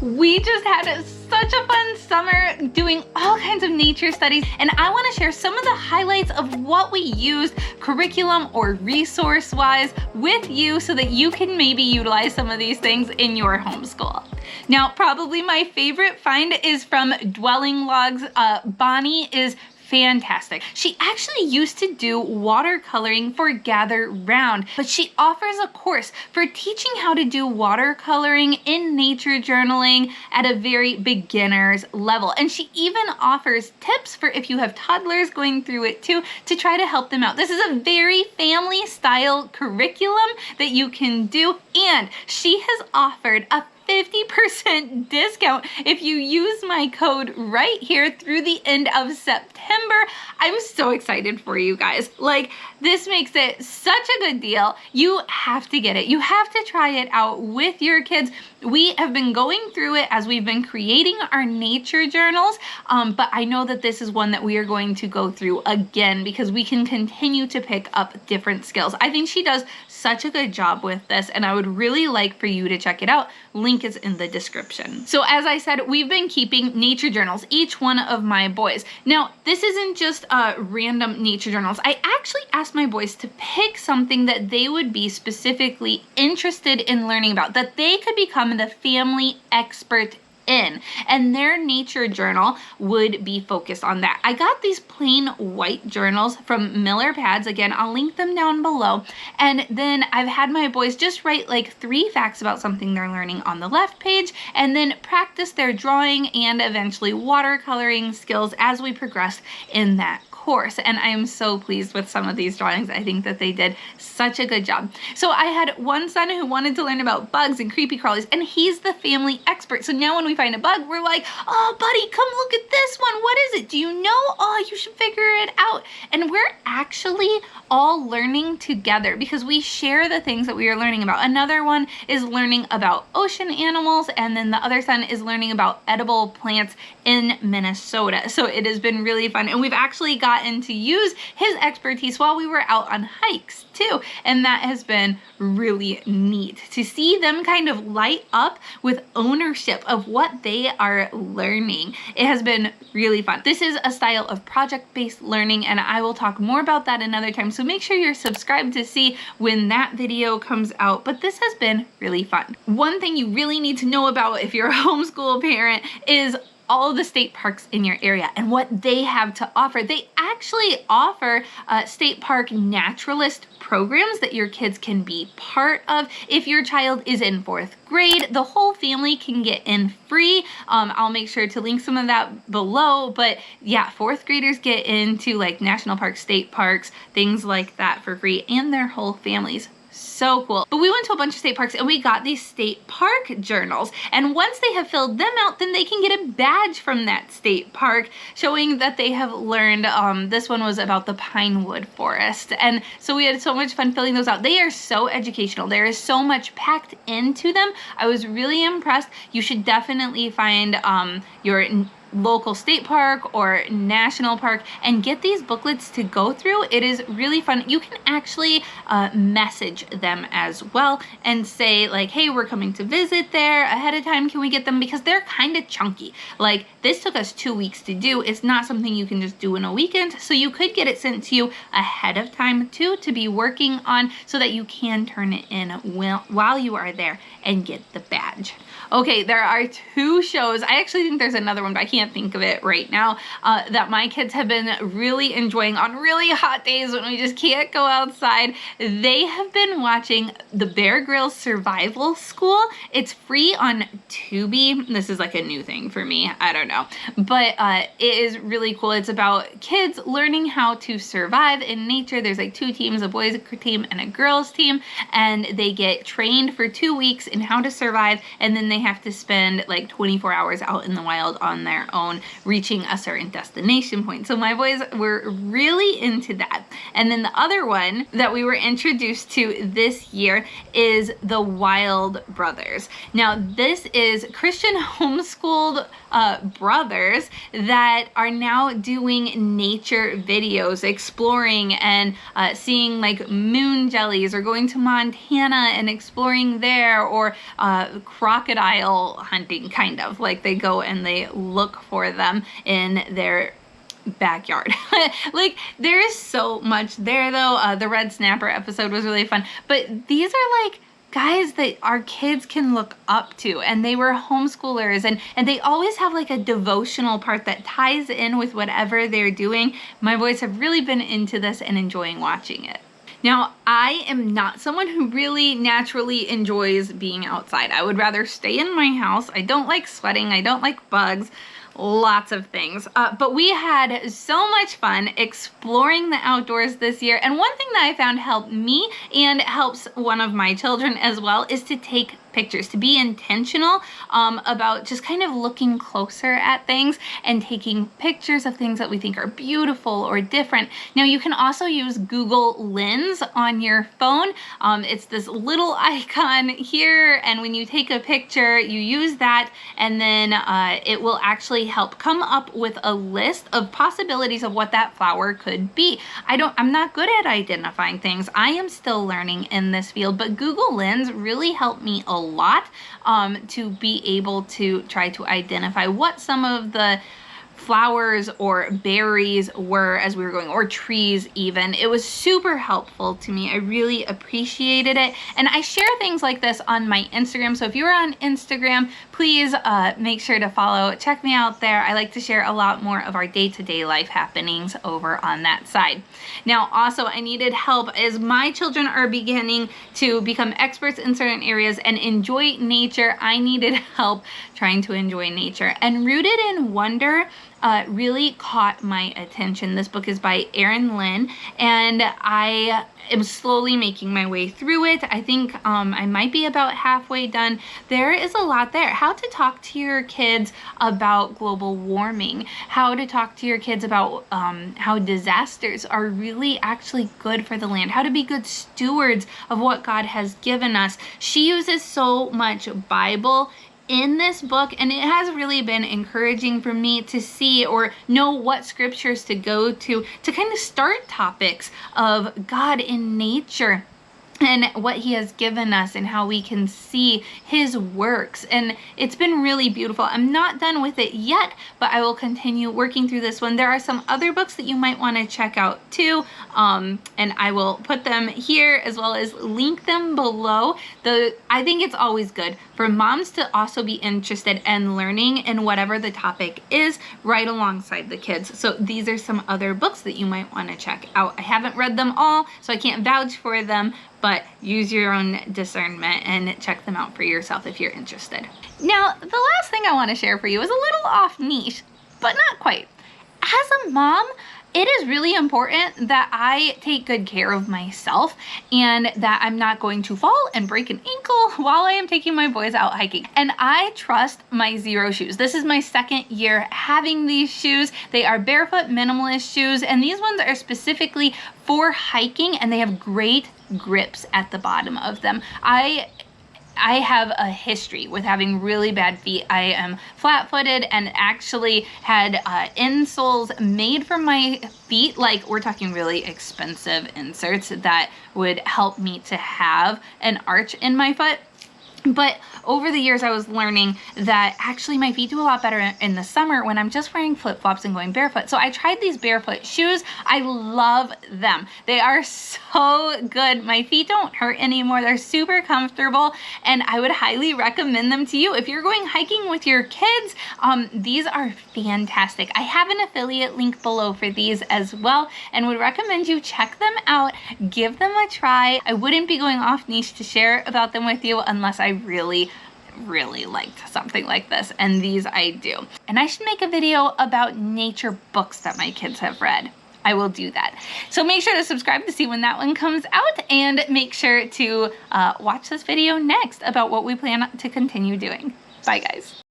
We just had such a fun summer doing all kinds of nature studies, and I want to share some of the highlights of what we used curriculum or resource-wise with you so that you can maybe utilize some of these things in your homeschool. Now, probably my favorite find is from Dwelling Logs. Bonnie is fantastic. She actually used to do watercoloring for Gather Round, but she offers a course for teaching how to do watercoloring in nature journaling at a very beginner's level. And she even offers tips for if you have toddlers going through it too, to try to help them out. This is a very family style curriculum that you can do, and she has offered a 50% discount if you use my code right here through the end of September. I'm so excited for you guys. Like, this makes it such a good deal. You have to get it. You have to try it out with your kids. We have been going through it as we've been creating our nature journals, but I know that this is one that we are going to go through again because we can continue to pick up different skills. I think she does such a good job with this, and I would really like for you to check it out. Link is in the description. So as I said, we've been keeping nature journals, each one of my boys. Now, this isn't just random nature journals. I actually asked my boys to pick something that they would be specifically interested in learning about, that they could become the family expert in, and their nature journal would be focused on that. I got these plain white journals from Miller Pads. Again, I'll link them down below. And then I've had my boys just write like 3 facts about something they're learning on the left page, and then practice their drawing and eventually watercoloring skills as we progressed in that course. And I am so pleased with some of these drawings. I think that they did such a good job. So I had one son who wanted to learn about bugs and creepy crawlies, and he's the family expert. So now when we find a bug, we're like, oh buddy, come look at this one. What is it? Do you know? Oh, you should figure it out. And we're actually all learning together because we share the things that we are learning about. Another one is learning about ocean animals, and then the other son is learning about edible plants in Minnesota. So it has been really fun, and we've actually gotten to use his expertise while we were out on hikes too, and that has been really neat to see them kind of light up with ownership of what they are learning. It has been really fun. This is a style of project-based learning, and I will talk more about that another time, so make sure you're subscribed to see when that video comes out. But this has been really fun. One thing you really need to know about if you're a homeschool parent is all of the state parks in your area and what they have to offer. They actually offer state park naturalist programs that your kids can be part of. If your child is in 4th grade, the whole family can get in free. I'll make sure to link some of that below, but yeah, 4th graders get into like national parks, state parks, things like that for free, and their whole families. So cool. But we went to a bunch of state parks and we got these state park journals, and once they have filled them out, then they can get a badge from that state park showing that they have learned. This one was about the Pinewood Forest, and so we had so much fun filling those out. They are so educational. There is so much packed into them. I was really impressed. You should definitely find your local state park or national park and get these booklets to go through. It is really fun. You can actually message them as well and say like, hey, we're coming to visit there ahead of time. Can we get them? Because they're kind of chunky. Like, this took us 2 weeks to do. It's not something you can just do in a weekend. So you could get it sent to you ahead of time too, to be working on, so that you can turn it in while you are there and get the badge. Okay, there are 2 shows. I actually think there's another one, but I can't think of it right now, that my kids have been really enjoying on really hot days when we just can't go outside. They have been watching the Bear Grylls Survival School. It's free on Tubi. This is like a new thing for me. I don't know. But it is really cool. It's about kids learning how to survive in nature. There's like 2 teams, a boys team and a girls team, and they get trained for 2 weeks in how to survive, and then they have to spend like 24 hours out in the wild on their own, reaching a certain destination point. So my boys were really into that. And then the other one that we were introduced to this year is the Wild Brothers. Now, this is Christian homeschooled brothers that are now doing nature videos, exploring and seeing like moon jellies, or going to Montana and exploring there, or crocodile style hunting, kind of. Like they go and they look for them in their backyard. Like there is so much there though. The red snapper episode was really fun, but these are like guys that our kids can look up to, and they were homeschoolers, and they always have like a devotional part that ties in with whatever they're doing. My boys have really been into this and enjoying watching it. Now, I am not someone who really naturally enjoys being outside. I would rather stay in my house. I don't like sweating. I don't like bugs. Lots of things. But we had so much fun exploring the outdoors this year. And one thing that I found helped me and helps one of my children as well is to take pictures, to be intentional about just kind of looking closer at things and taking pictures of things that we think are beautiful or different. Now you can also use Google Lens on your phone. It's this little icon here, and when you take a picture, you use that, and then it will actually help come up with a list of possibilities of what that flower could be. I'm not good at identifying things. I am still learning in this field, but Google Lens really helped me a lot to be able to try to identify what some of the flowers or berries were as we were going, or trees even. It was super helpful to me. I really appreciated it. And I share things like this on my Instagram. So if you're on Instagram, please make sure to follow. Check me out there. I like to share a lot more of our day-to-day life happenings over on that side. Now, also, I needed help as my children are beginning to become experts in certain areas and enjoy nature. I needed help trying to enjoy nature. And Rooted in Wonder really caught my attention. This book is by Erin Lynn, and I am slowly making my way through it. I think I might be about halfway done. There is a lot there. How to talk to your kids about global warming, how to talk to your kids about how disasters are really actually good for the land, how to be good stewards of what God has given us. She uses so much Bible in this book, and it has really been encouraging for me to see or know what scriptures to go to kind of start topics of God in nature and what he has given us and how we can see his works. And it's been really beautiful. I'm not done with it yet, but I will continue working through this one. There are some other books that you might want to check out too, and I will put them here as well as link them below. I think it's always good for moms to also be interested in learning in whatever the topic is right alongside the kids. So these are some other books that you might want to check out. I haven't read them all, so I can't vouch for them, but use your own discernment and check them out for yourself if you're interested. Now, the last thing I want to share for you is a little off niche, but not quite. As a mom, it is really important that I take good care of myself and that I'm not going to fall and break an ankle while I am taking my boys out hiking. And I trust my Xero shoes. This is my second year having these shoes. They are barefoot minimalist shoes, and these ones are specifically for hiking, and they have great grips at the bottom of them. I have a history with having really bad feet. I am flat-footed and actually had insoles made for my feet. Like, we're talking really expensive inserts that would help me to have an arch in my foot. But over the years, I was learning that actually my feet do a lot better in the summer when I'm just wearing flip-flops and going barefoot. So I tried these barefoot shoes. I love them. They are so good. My feet don't hurt anymore. They're super comfortable, and I would highly recommend them to you. If you're going hiking with your kids, these are fantastic. I have an affiliate link below for these as well, and would recommend you check them out, give them a try. I wouldn't be going off niche to share about them with you unless I really liked something like this, and these I do. And I should make a video about nature books that my kids have read. I will do that. So make sure to subscribe to see when that one comes out, and make sure to watch this video next about what we plan to continue doing. Bye guys.